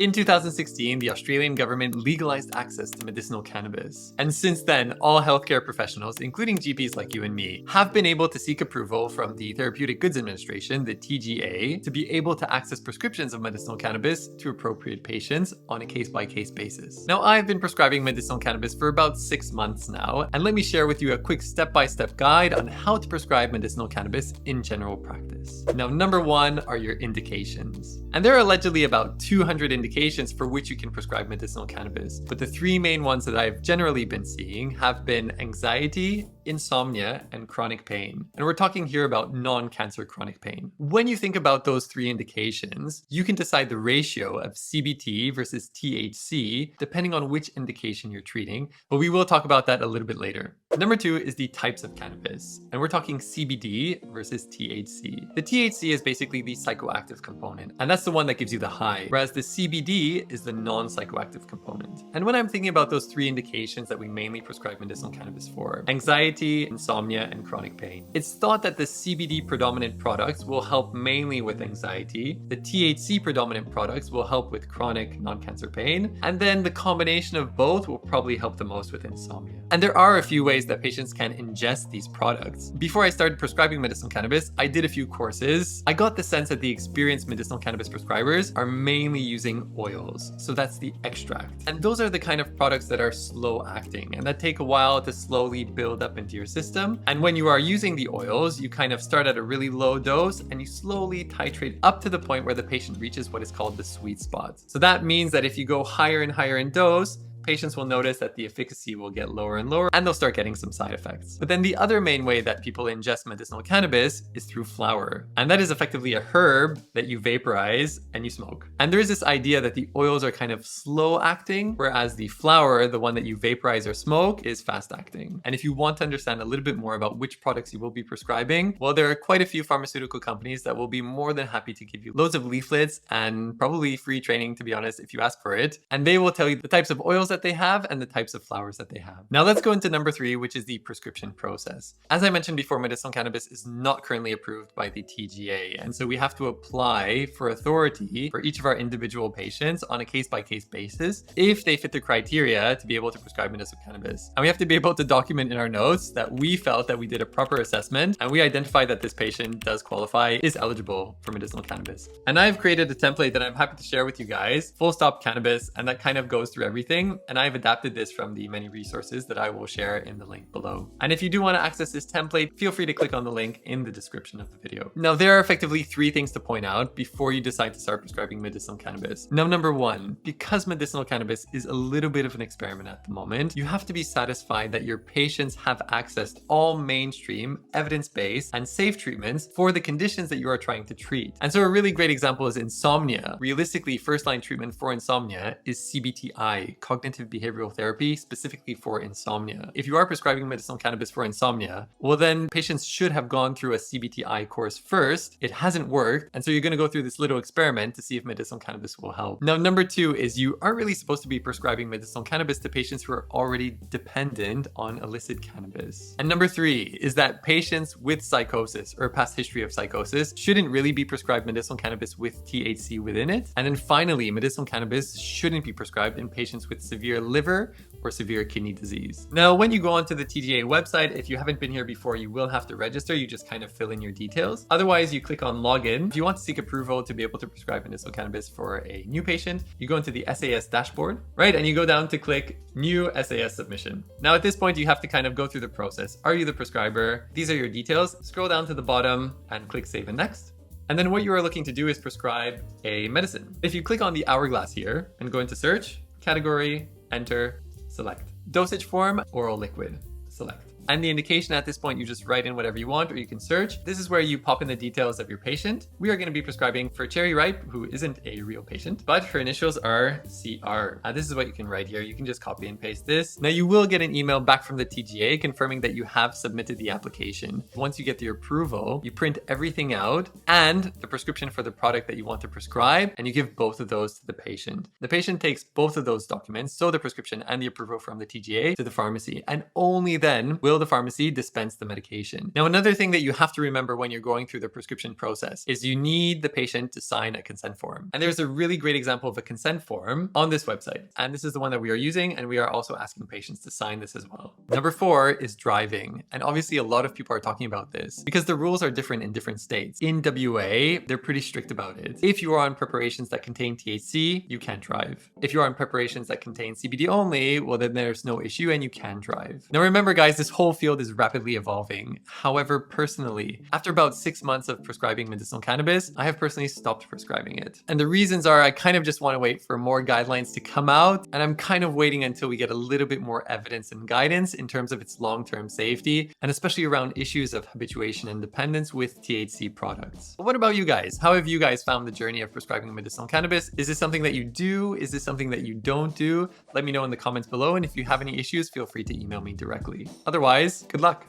In 2016, the Australian government legalized access to medicinal cannabis. And since then, all healthcare professionals, including GPs like you and me, have been able to seek approval from the Therapeutic Goods Administration, the TGA, to be able to access prescriptions of medicinal cannabis to appropriate patients on a case-by-case basis. Now, I've been prescribing medicinal cannabis for about 6 months now, and let me share with you a quick step-by-step guide on how to prescribe medicinal cannabis in general practice. Now, number one are your indications. And there are allegedly about 200 indications for which you can prescribe medicinal cannabis. But the three main ones that I've generally been seeing have been anxiety, insomnia, and chronic pain. And we're talking here about non-cancer chronic pain. When you think about those three indications, you can decide the ratio of CBT versus THC depending on which indication you're treating, but we will talk about that a little bit later. Number two is the types of cannabis, and we're talking CBD versus THC. The THC is basically the psychoactive component, and that's the one that gives you the high, whereas the CBD is the non-psychoactive component. And when I'm thinking about those three indications that we mainly prescribe medicinal cannabis for, anxiety, insomnia, and chronic pain, it's thought that the CBD predominant products will help mainly with anxiety, the THC predominant products will help with chronic non-cancer pain, and then the combination of both will probably help the most with insomnia. And there are a few ways that patients can ingest these products. Before I started prescribing medicinal cannabis, I did a few courses. I got the sense that the experienced medicinal cannabis prescribers are mainly using oils. So that's the extract. And those are the kind of products that are slow acting and that take a while to slowly build up into your system. And when you are using the oils, you kind of start at a really low dose and you slowly titrate up to the point where the patient reaches what is called the sweet spot. So that means that if you go higher and higher in dose, patients will notice that the efficacy will get lower and lower and they'll start getting some side effects. But then the other main way that people ingest medicinal cannabis is through flower. And that is effectively a herb that you vaporize and you smoke. And there is this idea that the oils are kind of slow acting, whereas the flower, the one that you vaporize or smoke, is fast acting. And if you want to understand a little bit more about which products you will be prescribing, well, there are quite a few pharmaceutical companies that will be more than happy to give you loads of leaflets and probably free training, to be honest, if you ask for it. And they will tell you the types of oils that they have and the types of flowers that they have. Now let's go into number three, which is the prescription process. As I mentioned before, medicinal cannabis is not currently approved by the TGA. And so we have to apply for authority for each of our individual patients on a case-by-case basis if they fit the criteria to be able to prescribe medicinal cannabis. And we have to be able to document in our notes that we felt that we did a proper assessment and we identified that this patient does qualify, is eligible for medicinal cannabis. And I've created a template that I'm happy to share with you guys, full stop cannabis, and that kind of goes through everything. And I've adapted this from the many resources that I will share in the link below. And if you do want to access this template, feel free to click on the link in the description of the video. Now, there are effectively three things to point out before you decide to start prescribing medicinal cannabis. Now, number one, because medicinal cannabis is a little bit of an experiment at the moment, you have to be satisfied that your patients have accessed all mainstream, evidence-based, and safe treatments for the conditions that you are trying to treat. And so a really great example is insomnia. Realistically, first-line treatment for insomnia is CBTI, cognitive behavioral therapy, specifically for insomnia. If you are prescribing medicinal cannabis for insomnia, well then patients should have gone through a CBTI course first. It hasn't worked, and so you're going to go through this little experiment to see if medicinal cannabis will help. Now, number two is you aren't really supposed to be prescribing medicinal cannabis to patients who are already dependent on illicit cannabis. And number three is that patients with psychosis or a past history of psychosis shouldn't really be prescribed medicinal cannabis with THC within it. And then finally, medicinal cannabis shouldn't be prescribed in patients with severe liver or severe kidney disease. Now, when you go onto the TGA website, if you haven't been here before, you will have to register. You just kind of fill in your details. Otherwise, you click on login. If you want to seek approval to be able to prescribe medicinal cannabis for a new patient, you go into the SAS dashboard, right? And you go down to click new SAS submission. Now, at this point, you have to kind of go through the process. Are you the prescriber? These are your details. Scroll down to the bottom and click save and next. And then what you are looking to do is prescribe a medicine. If you click on the hourglass here and go into search, category, enter, select. Dosage form, oral liquid, select. And the indication at this point, you just write in whatever you want, or you can search. This is where you pop in the details of your patient. We are going to be prescribing for Cherry Ripe, who isn't a real patient, but her initials are CR. This is what you can write here. You can just copy and paste this. Now you will get an email back from the TGA confirming that you have submitted the application. Once you get the approval, you print everything out and the prescription for the product that you want to prescribe, and you give both of those to the patient. The patient takes both of those documents, so the prescription and the approval from the TGA, to the pharmacy, and only then will the pharmacy dispensed the medication. Now, another thing that you have to remember when you're going through the prescription process is you need the patient to sign a consent form. And there's a really great example of a consent form on this website. And this is the one that we are using, and we are also asking patients to sign this as well. Number 4 is driving. And obviously a lot of people are talking about this because the rules are different in different states. In WA, they're pretty strict about it. If you are on preparations that contain THC, you can't drive. If you're on preparations that contain CBD only, well, then there's no issue and you can drive. Now remember guys, this whole field is rapidly evolving. However, personally, after about 6 months of prescribing medicinal cannabis, I have personally stopped prescribing it. And the reasons are I kind of just want to wait for more guidelines to come out, and I'm kind of waiting until we get a little bit more evidence and guidance in terms of its long-term safety, and especially around issues of habituation and dependence with THC products. But what about you guys? How have you guys found the journey of prescribing medicinal cannabis? Is this something that you do? Is this something that you don't do? Let me know in the comments below, and if you have any issues, feel free to email me directly. Otherwise, good luck.